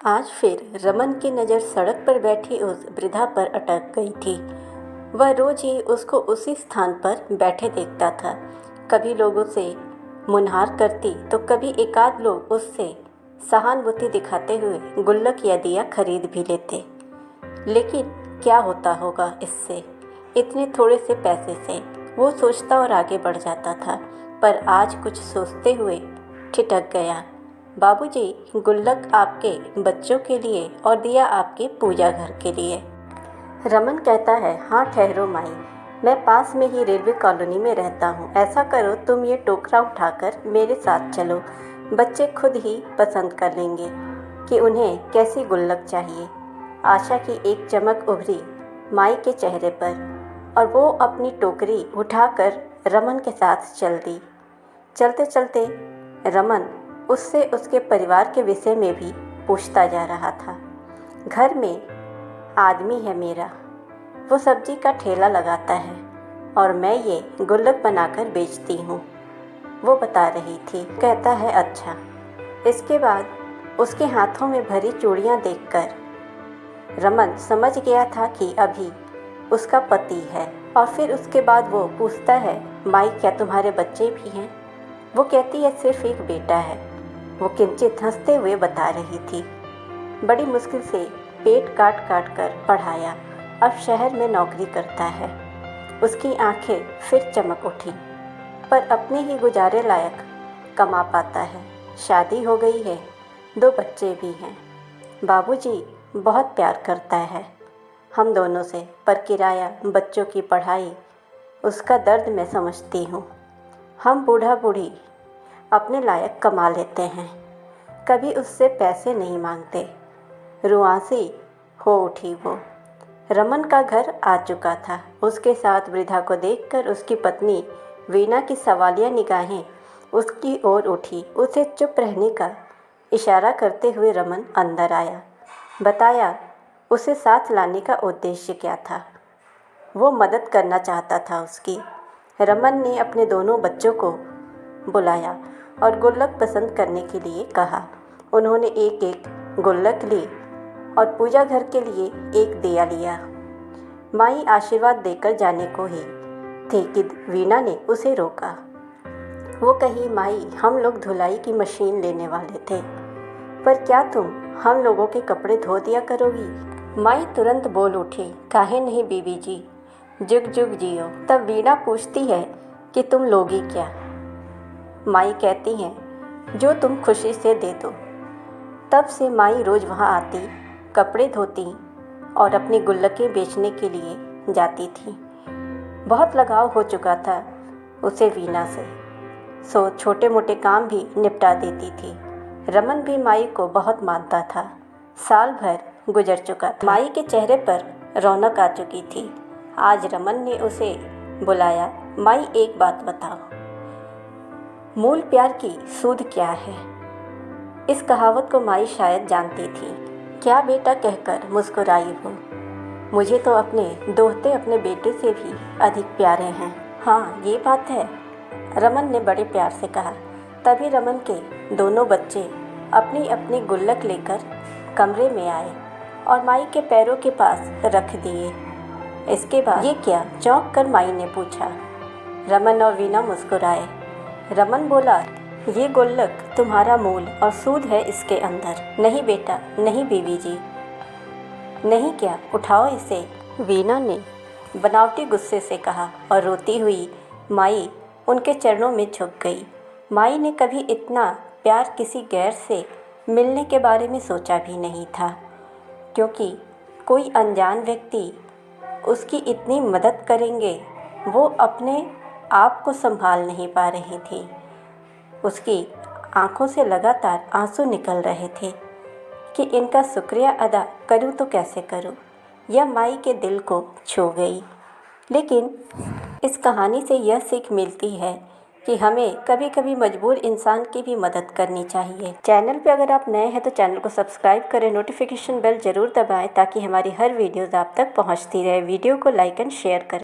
आज फिर रमन की नज़र सड़क पर बैठी उस वृद्धा पर अटक गई थी। वह रोज ही उसको उसी स्थान पर बैठे देखता था। कभी लोगों से मुनहार करती तो कभी एकाध लोग उससे सहानुभूति दिखाते हुए गुल्लक या दिया खरीद भी लेते। लेकिन क्या होता होगा इससे, इतने थोड़े से पैसे से, वो सोचता और आगे बढ़ जाता था। पर आज कुछ सोचते हुए ठिठक गया। बाबूजी, गुल्लक आपके बच्चों के लिए और दिया आपके पूजा घर के लिए। रमन कहता है, हाँ ठहरो माई, मैं पास में ही रेलवे कॉलोनी में रहता हूँ। ऐसा करो, तुम ये टोकरा उठाकर मेरे साथ चलो। बच्चे खुद ही पसंद कर लेंगे कि उन्हें कैसी गुल्लक चाहिए। आशा की एक चमक उभरी माई के चेहरे पर और वो अपनी टोकरी उठाकर रमन के साथ चल दी। चलते चलते रमन उससे उसके परिवार के विषय में भी पूछता जा रहा था। घर में आदमी है मेरा, वो सब्जी का ठेला लगाता है और मैं ये गुल्लक बनाकर बेचती हूँ, वो बता रही थी। कहता है, अच्छा। इसके बाद उसके हाथों में भरी चूड़ियाँ देखकर रमन समझ गया था कि अभी उसका पति है। और फिर उसके बाद वो पूछता है, माई क्या तुम्हारे बच्चे भी हैं? वो कहती है, सिर्फ एक बेटा है। वो किंचित हंसते हुए बता रही थी। बड़ी मुश्किल से पेट काट काट कर पढ़ाया, अब शहर में नौकरी करता है। उसकी आंखें फिर चमक उठी। पर अपने ही गुजारे लायक कमा पाता है। शादी हो गई है, 2 बच्चे भी हैं। बाबूजी बहुत प्यार करता है हम दोनों से, पर किराया, बच्चों की पढ़ाई, उसका दर्द मैं समझती हूँ। हम बूढ़ा बूढ़ी अपने लायक कमा लेते हैं, कभी उससे पैसे नहीं मांगते। रुआंसी हो उठी वो। रमन का घर आ चुका था। उसके साथ वृद्धा को देखकर उसकी पत्नी वीना की सवालिया निगाहें उसकी ओर उठी। उसे चुप रहने का इशारा करते हुए रमन अंदर आया। बताया उसे साथ लाने का उद्देश्य क्या था। वो मदद करना चाहता था उसकी। रमन ने अपने दोनों बच्चों को बुलाया और गुल्लक पसंद करने के लिए कहा। उन्होंने एक एक गुल्लक ली और पूजा घर के लिए एक दिया लिया। माई आशीर्वाद देकर जाने को ही थी कि वीना ने उसे रोका। वो कही, माई हम लोग धुलाई की मशीन लेने वाले थे, पर क्या तुम हम लोगों के कपड़े धो दिया करोगी? माई तुरंत बोल उठी, काहे नहीं बीबी जी, जुग जुग जियो। तब वीना पूछती है कि तुम लोगी क्या? माई कहती हैं, जो तुम खुशी से दे दो। तब से माई रोज़ वहाँ आती, कपड़े धोती और अपनी गुल्लकें बेचने के लिए जाती थी। बहुत लगाव हो चुका था उसे वीना से, सो छोटे मोटे काम भी निपटा देती थी। रमन भी माई को बहुत मानता था। साल भर गुजर चुका था। माई के चेहरे पर रौनक आ चुकी थी। आज रमन ने उसे बुलाया। माई एक बात बताओ, मूल प्यार की सूद क्या है? इस कहावत को माई शायद जानती थी। क्या बेटा कहकर मुस्कुराई वो। मुझे तो अपने दोहते अपने बेटे से भी अधिक प्यारे हैं। हाँ ये बात है, रमन ने बड़े प्यार से कहा। तभी रमन के दोनों बच्चे अपनी अपनी गुल्लक लेकर कमरे में आए और माई के पैरों के पास रख दिए। इसके बाद ये क्या? चौंक कर माई ने पूछा। रमन और वीना मुस्कुराए। रमन बोला, ये गुल्लक तुम्हारा मूल और सूद है इसके अंदर। नहीं बेटा, नहीं बीवी जी। नहीं क्या? उठाओ इसे, वीना ने बनावटी गुस्से से कहा और रोती हुई माई उनके चरणों में झुक गई। माई ने कभी इतना प्यार किसी गैर से मिलने के बारे में सोचा भी नहीं था, क्योंकि कोई अनजान व्यक्ति उसकी इतनी मदद करेंगे, वो अपने आप को संभाल नहीं पा रही थी। उसकी आंखों से लगातार आंसू निकल रहे थे कि इनका शुक्रिया अदा करूं तो कैसे करूं। यह माई के दिल को छू गई। लेकिन इस कहानी से यह सीख मिलती है कि हमें कभी कभी मजबूर इंसान की भी मदद करनी चाहिए। चैनल पे अगर आप नए हैं तो चैनल को सब्सक्राइब करें, नोटिफिकेशन बेल ज़रूर दबाएं ताकि हमारी हर वीडियोज़ आप तक पहुंचती रहे। वीडियो को लाइक एंड शेयर करें।